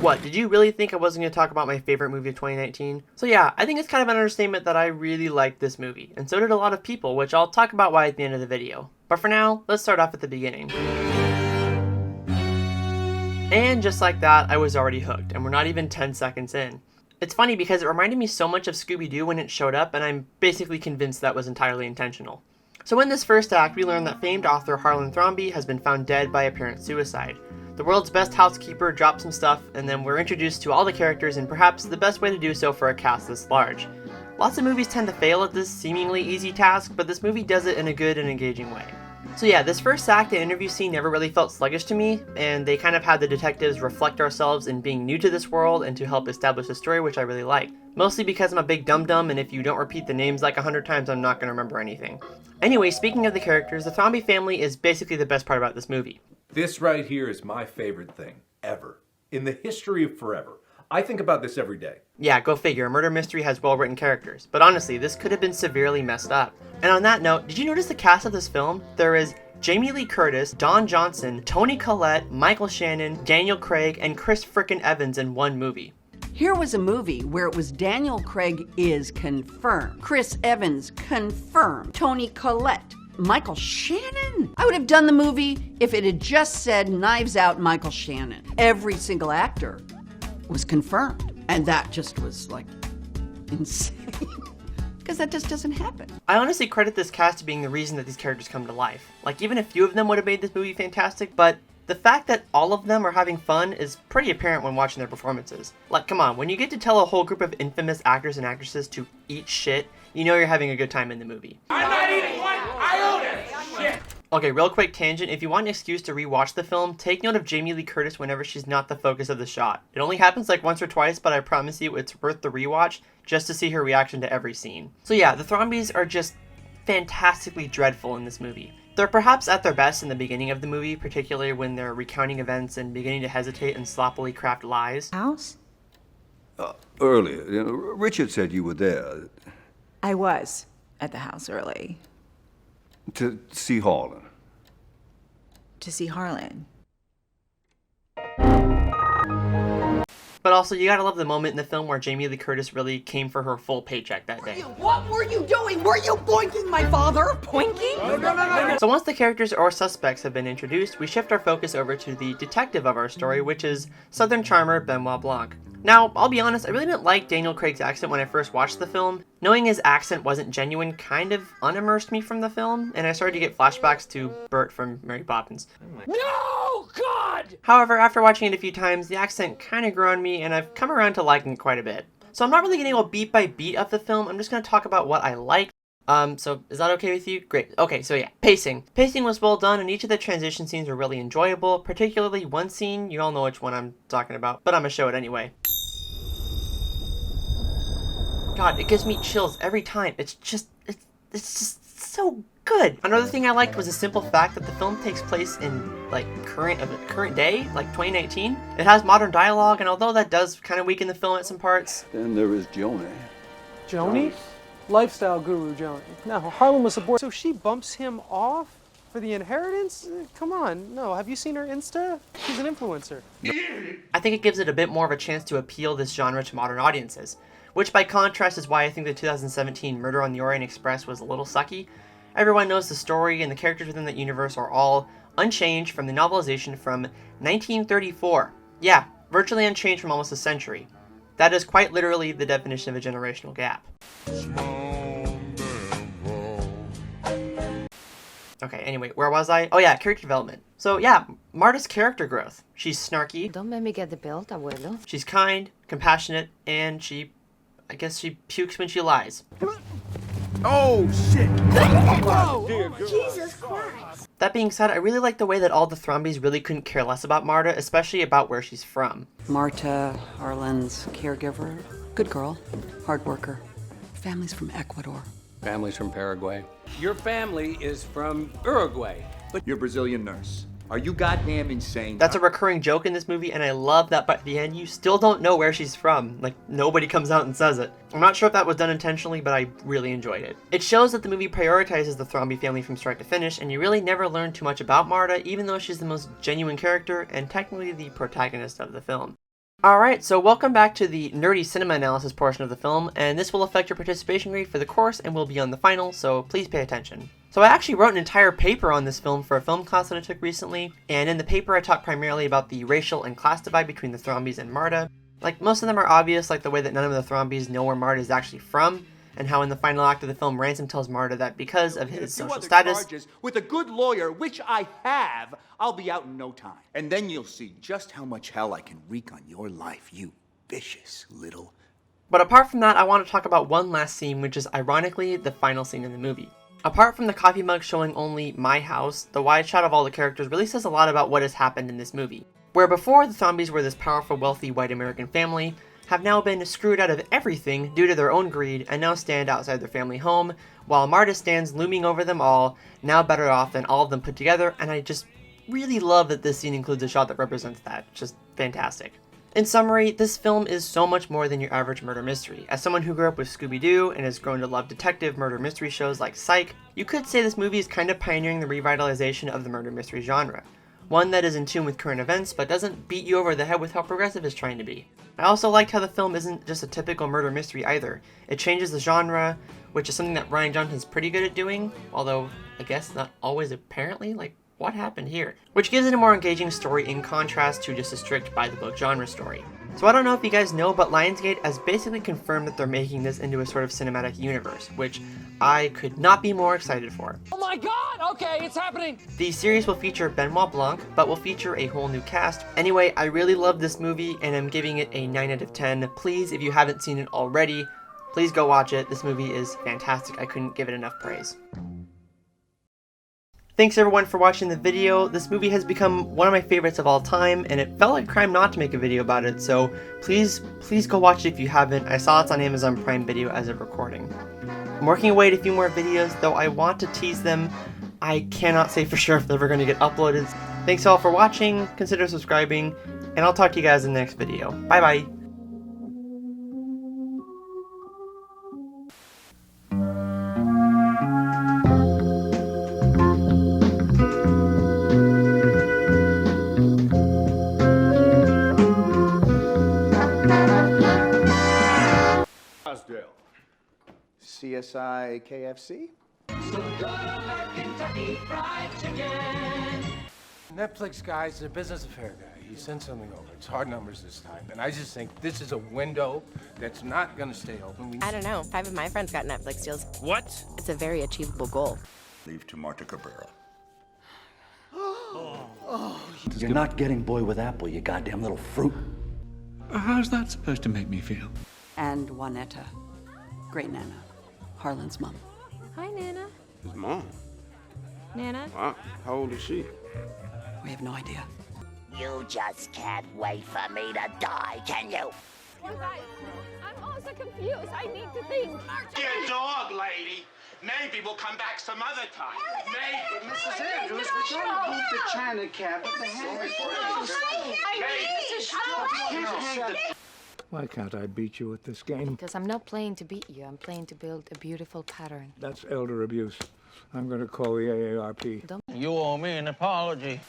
What, did you really think I wasn't going to talk about my favorite movie of 2019? So yeah, I think it's kind of an understatement that I really liked this movie, and so did a lot of people, which I'll talk about why at the end of the video. But for now, let's start off at the beginning. And just like that, I was already hooked, and we're not even 10 seconds in. It's funny because it reminded me so much of Scooby-Doo when it showed up, and I'm basically convinced that was entirely intentional. So in this first act, we learn that famed author Harlan Thrombey has been found dead by apparent suicide. The world's best housekeeper drops some stuff, and then we're introduced to all the characters in perhaps the best way to do so for a cast this large. Lots of movies tend to fail at this seemingly easy task, but this movie does it in a good and engaging way. So yeah, this first act and interview scene never really felt sluggish to me, and they kind of had the detectives reflect ourselves in being new to this world and to help establish the story, which I really liked. Mostly because I'm a big dum-dum, and if you don't repeat the names like 100 times, I'm not going to remember anything. Anyway, speaking of the characters, the Thrombey family is basically the best part about this movie. This right here is my favorite thing, ever. In the history of forever. I think about this every day. Yeah, go figure, a murder mystery has well-written characters. But honestly, this could have been severely messed up. And on that note, did you notice the cast of this film? There is Jamie Lee Curtis, Don Johnson, Toni Collette, Michael Shannon, Daniel Craig, and Chris frickin' Evans in one movie. Here was a movie where it was Daniel Craig is confirmed, Chris Evans confirmed, Toni Collette, Michael Shannon. I would have done the movie if it had just said Knives Out Michael Shannon. Every single actor was confirmed. And that just was like insane. Because that just doesn't happen. I honestly credit this cast to being the reason that these characters come to life. Like, even a few of them would have made this movie fantastic, but the fact that all of them are having fun is pretty apparent when watching their performances. Like, come on, when you get to tell a whole group of infamous actors and actresses to eat shit, you know you're having a good time in the movie. I'm not eating one iota! Shit! Okay, real quick tangent, if you want an excuse to rewatch the film, take note of Jamie Lee Curtis whenever she's not the focus of the shot. It only happens like once or twice, but I promise you it's worth the rewatch just to see her reaction to every scene. So yeah, the Thrombeys are just fantastically dreadful in this movie. They're perhaps at their best in the beginning of the movie, particularly when they're recounting events and beginning to hesitate and sloppily craft lies. House? Earlier, Richard said you were there. I was at the house early. To see Harlan. To see Harlan. But also, you gotta love the moment in the film where Jamie Lee Curtis really came for her full paycheck that day. What were you doing? Were you boinking my father? Boinking? So once the characters or suspects have been introduced, we shift our focus over to the detective of our story, which is Southern charmer Benoit Blanc. Now, I'll be honest, I really didn't like Daniel Craig's accent when I first watched the film. Knowing his accent wasn't genuine kind of unimmersed me from the film, and I started to get flashbacks to Bert from Mary Poppins. No, God! However, after watching it a few times, the accent kind of grew on me, and I've come around to liking it quite a bit. So I'm not really going to go beat by beat of the film, I'm just going to talk about what I liked. So is that okay with you? Great. Okay, so yeah, pacing. Pacing was well done, and each of the transition scenes were really enjoyable, particularly one scene, you all know which one I'm talking about, but I'm going to show it anyway. God, it gives me chills every time. It's just so good. Another thing I liked was the simple fact that the film takes place in, like, current day, like 2019. It has modern dialogue, and although that does kind of weaken the film at some parts. Then there is Joni. Joni? Lifestyle guru Joni. No, Harlan was aboard, so she bumps him off for the inheritance? Come on, no, have you seen her Insta? She's an influencer. I think it gives it a bit more of a chance to appeal this genre to modern audiences. Which by contrast is why I think the 2017 Murder on the Orient Express was a little sucky. Everyone knows the story, and the characters within that universe are all unchanged from the novelization from 1934. Yeah, virtually unchanged from almost a century. That is quite literally the definition of a generational gap. Okay, anyway, where was I? Oh yeah, character development. So yeah, Marta's character growth. She's snarky. Don't make me get the belt, abuelo. She's kind, compassionate, and I guess she pukes when she lies. Oh, shit! Oh, Jesus Christ! That being said, I really like the way that all the Thrombeys really couldn't care less about Marta, especially about where she's from. Marta, Harlan's caregiver. Good girl. Hard worker. Family's from Ecuador. Family's from Paraguay. Your family is from Uruguay. But you're a Brazilian nurse. Are you goddamn insane? That's a recurring joke in this movie, and I love that by the end you still don't know where she's from. Like, nobody comes out and says it. I'm not sure if that was done intentionally, but I really enjoyed it. It shows that the movie prioritizes the Thrombey family from start to finish, and you really never learn too much about Marta, even though she's the most genuine character and technically the protagonist of the film. Alright, so welcome back to the nerdy cinema analysis portion of the film, and this will affect your participation rate for the course and will be on the final, so please pay attention. So I actually wrote an entire paper on this film for a film class that I took recently, and in the paper I talked primarily about the racial and class divide between the Thrombies and Marta. Like, most of them are obvious, like the way that none of the Thrombies know where Marta is actually from, and how in the final act of the film Ransom tells Marta that because of his social status... With a good lawyer, which I have, I'll be out in no time. And then you'll see just how much hell I can wreak on your life, you vicious little... But apart from that, I want to talk about one last scene, which is ironically the final scene in the movie. Apart from the coffee mug showing only my house, the wide shot of all the characters really says a lot about what has happened in this movie. Where before the Thrombies were this powerful, wealthy white American family, have now been screwed out of everything due to their own greed and now stand outside their family home, while Marta stands looming over them all, now better off than all of them put together, and I just really love that this scene includes a shot that represents that. Just fantastic. In summary, this film is so much more than your average murder mystery. As someone who grew up with Scooby-Doo and has grown to love detective murder mystery shows like Psych, you could say this movie is kind of pioneering the revitalization of the murder mystery genre. One that is in tune with current events, but doesn't beat you over the head with how progressive it's trying to be. I also liked how the film isn't just a typical murder mystery either. It changes the genre, which is something that Rian Johnson's pretty good at doing, although I guess not always apparently. Like, what happened here? Which gives it a more engaging story in contrast to just a strict by-the-book genre story. So I don't know if you guys know, but Lionsgate has basically confirmed that they're making this into a sort of cinematic universe, which I could not be more excited for. Oh my god! Okay, it's happening! The series will feature Benoit Blanc, but will feature a whole new cast. Anyway, I really love this movie, and I'm giving it a 9 out of 10. Please, if you haven't seen it already, please go watch it. This movie is fantastic. I couldn't give it enough praise. Thanks everyone for watching the video. This movie has become one of my favorites of all time, and it felt like crime not to make a video about it, so please go watch it if you haven't. I saw it's on Amazon Prime Video as of recording. I'm working away at a few more videos, though I want to tease them. I cannot say for sure if they're ever going to get uploaded. Thanks all for watching, consider subscribing, and I'll talk to you guys in the next video. Bye bye! CSI KFC? Netflix guy's a business affair guy. He sent something over. It's hard numbers this time. And I just think this is a window that's not going to stay open. I don't know. 5 of my friends got Netflix deals. What? It's a very achievable goal. Leave to Marta Cabrera. You're not getting boy with apple, you goddamn little fruit. How's that supposed to make me feel? And Juanetta, great Nana, Harlan's mom. Hi, Nana. His mom? Nana? Wow. How old is she? We have no idea. You just can't wait for me to die, can you? You guys, I'm also confused. I need to think. You dog lady. Maybe we'll come back some other time. Maybe. Mrs. Andrews, we're trying to move the China cabinet. Why can't I beat you at this game? Because I'm not playing to beat you. I'm playing to build a beautiful pattern. That's elder abuse. I'm going to call the AARP. You owe me an apology.